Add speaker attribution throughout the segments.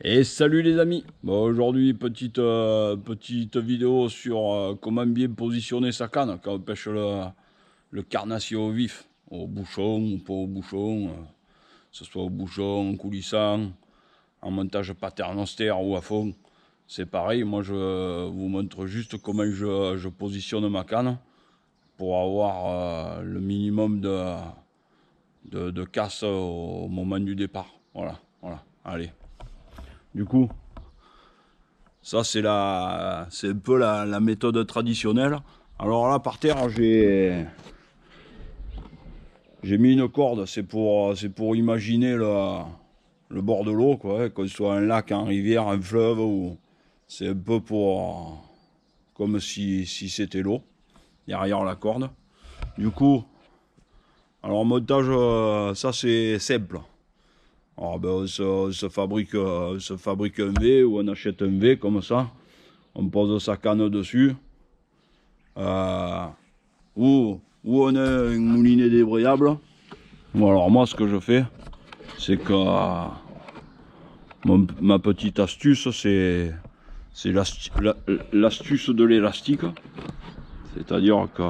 Speaker 1: Et salut les amis. Bon, aujourd'hui petite vidéo sur comment bien positionner sa canne quand on pêche le carnassier au vif, au bouchon ou pas au bouchon, que ce soit au bouchon, en coulissant, en montage paternostère ou à fond. C'est pareil, moi je vous montre juste comment je positionne ma canne pour avoir le minimum de casse au moment du départ. Voilà, voilà, allez. Du coup, ça, c'est un peu la méthode traditionnelle. Alors là, par terre, j'ai mis une corde. C'est pour imaginer le bord de l'eau, quoi. Hein, que ce soit un lac, un rivière, un fleuve, ou c'est un peu comme si c'était l'eau derrière la corde. Du coup, alors montage, ça c'est simple. Alors ben, on se fabrique un V ou on achète un V comme ça. On pose sa canne dessus. Euh, ou on a un moulinet débrayable. Bon, alors moi, ce que je fais, c'est que ma petite astuce, c'est l'astuce de l'élastique. C'est-à-dire que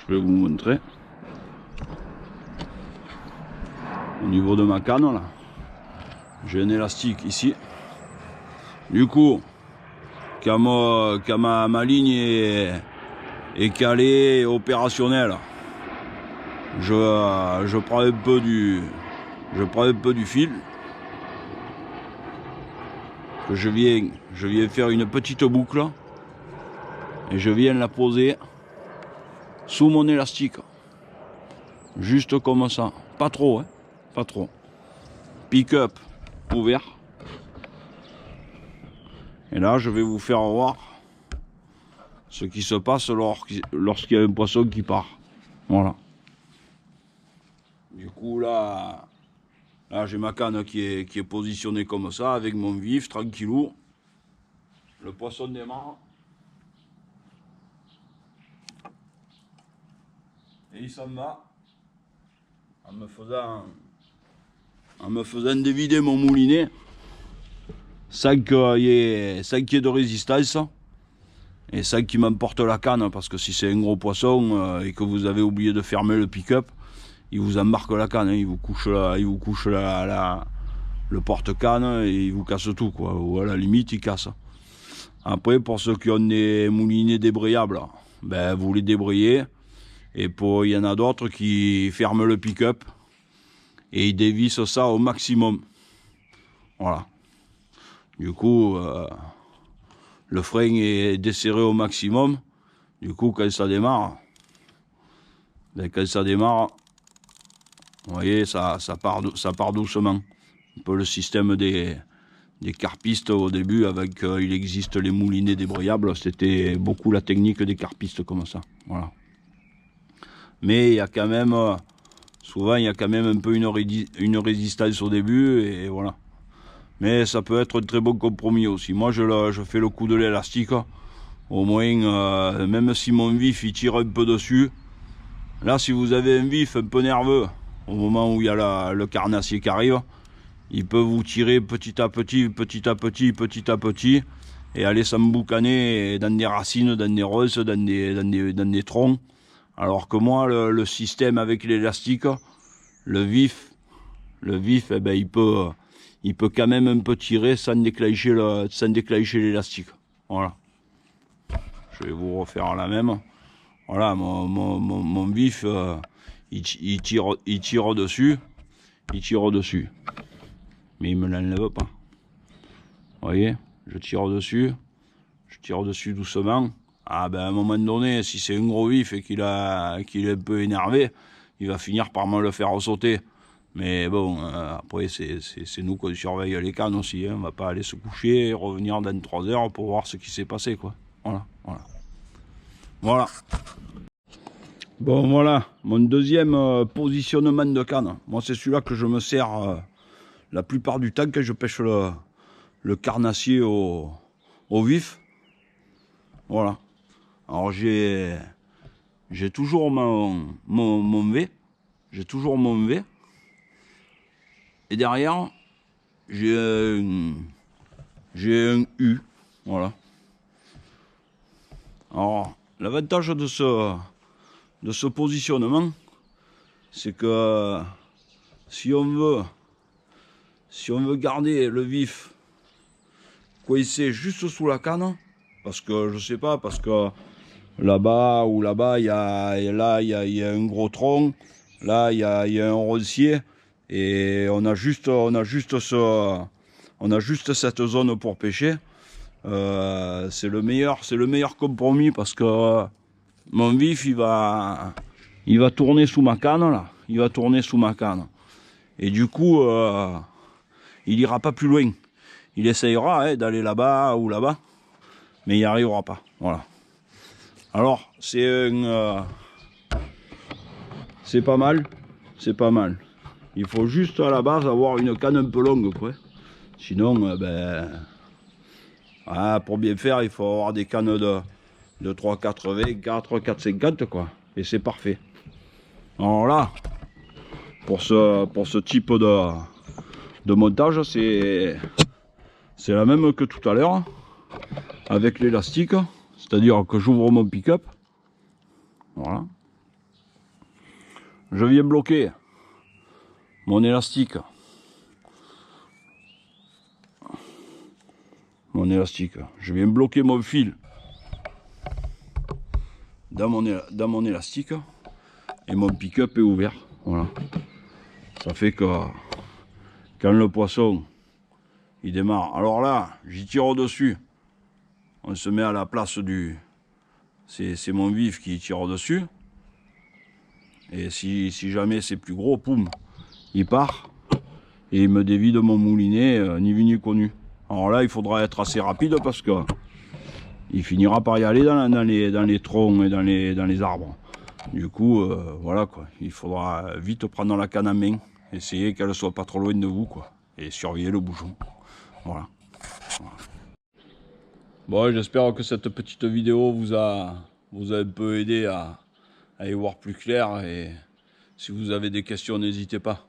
Speaker 1: je vais vous montrer. Au niveau de ma canne, là, j'ai un élastique ici. Du coup, quand ma ligne est calée et opérationnelle, je prends un peu du fil que je viens faire une petite boucle et je viens la poser sous mon élastique, juste comme ça, pas trop, hein, pas trop. Pick-up ouvert, et là je vais vous faire voir ce qui se passe lorsqu'il y a un poisson qui part. Voilà. Du coup là j'ai ma canne qui est positionnée comme ça, avec mon vif, tranquillou. Le poisson démarre. Et il s'en va en me faisant dévider mon moulinet sans qu'il y ait de résistance et sans qu'il m'emporte la canne, parce que si c'est un gros poisson et que vous avez oublié de fermer le pick-up, il vous embarque la canne, hein, il vous couche le porte-canne et il vous casse tout, quoi. Ou à la limite il casse. Après, pour ceux qui ont des moulinets débrayables, ben vous les débrayez. Et il y en a d'autres qui ferment le pick-up et ils dévissent ça au maximum. Voilà. Du coup, le frein est desserré au maximum. Du coup, quand ça démarre, vous voyez, ça part doucement. Un peu le système des carpistes au début, avec il existe les moulinets débrayables, c'était beaucoup la technique des carpistes comme ça. Voilà. Mais il y a quand même, souvent, il y a quand même un peu une résistance au début, et voilà. Mais ça peut être un très bon compromis aussi. Moi, je fais le coup de l'élastique. Au moins, même si mon vif il tire un peu dessus. Là, si vous avez un vif un peu nerveux, au moment où il y a le carnassier qui arrive, il peut vous tirer petit à petit, petit à petit, petit à petit, et aller s'emboucaner dans des racines, dans des ronces, dans des troncs. Alors que moi, le système avec l'élastique, le vif, eh ben, il peut quand même un peu tirer sans déclencher l'élastique. Voilà. Je vais vous refaire la même. Voilà, mon vif, il tire dessus. Il tire dessus. Mais il me l'enlève pas. Vous voyez, je tire dessus. Je tire dessus doucement. Ah ben à un moment donné, si c'est un gros vif et qu'il est un peu énervé, il va finir par me le faire sauter. Mais bon, après c'est nous qui surveillons les cannes aussi. Hein. On va pas aller se coucher et revenir dans 3 heures pour voir ce qui s'est passé, quoi. Voilà, voilà. Voilà. Bon, voilà, mon deuxième positionnement de canne. Moi, c'est celui-là que je me sers la plupart du temps quand je pêche le carnassier au vif. Voilà. Alors, j'ai toujours mon V. J'ai toujours mon V. Et derrière, j'ai j'ai un U, voilà. Alors, l'avantage de ce positionnement, c'est que si on veut garder le vif coincé juste sous la canne, parce que je sais pas, parce que là-bas ou là-bas, il y a un gros tronc, là il y a un roncier, et on a juste cette zone pour pêcher. C'est le meilleur compromis, parce que mon vif il va tourner sous ma canne là, il va tourner sous ma canne, et du coup il ira pas plus loin. Il essayera d'aller là-bas ou là-bas, mais il n'y arrivera pas. Voilà. Alors c'est pas mal, c'est pas mal. Il faut juste à la base avoir une canne un peu longue, quoi. Sinon, pour bien faire, il faut avoir des cannes de 3,80, 4,50 quoi. Et c'est parfait. Alors là, pour ce type de montage, c'est la même que tout à l'heure, avec l'élastique. C'est-à-dire que j'ouvre mon pick-up. Voilà. Je viens bloquer mon élastique. Je viens bloquer mon fil dans mon élastique, et mon pick-up est ouvert. Voilà. Ça fait que quand le poisson il démarre, alors là j'y tire au-dessus, on se met à la place du... C'est mon vif qui tire au-dessus. Et si jamais c'est plus gros, poum, il part et il me dévide mon moulinet, ni vu ni connu. Alors là, il faudra être assez rapide, parce que il finira par y aller dans les troncs et dans les arbres. Du coup, voilà quoi, il faudra vite prendre la canne en main, essayer qu'elle soit pas trop loin de vous, quoi, et surveiller le bouchon. Voilà. Bon, j'espère que cette petite vidéo vous a un peu aidé à y voir plus clair, et si vous avez des questions, n'hésitez pas.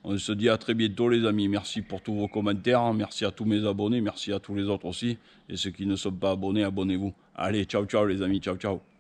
Speaker 1: On se dit à très bientôt les amis. Merci pour tous vos commentaires, merci à tous mes abonnés, merci à tous les autres aussi, et ceux qui ne sont pas abonnés, abonnez-vous. Allez, ciao ciao les amis, ciao ciao.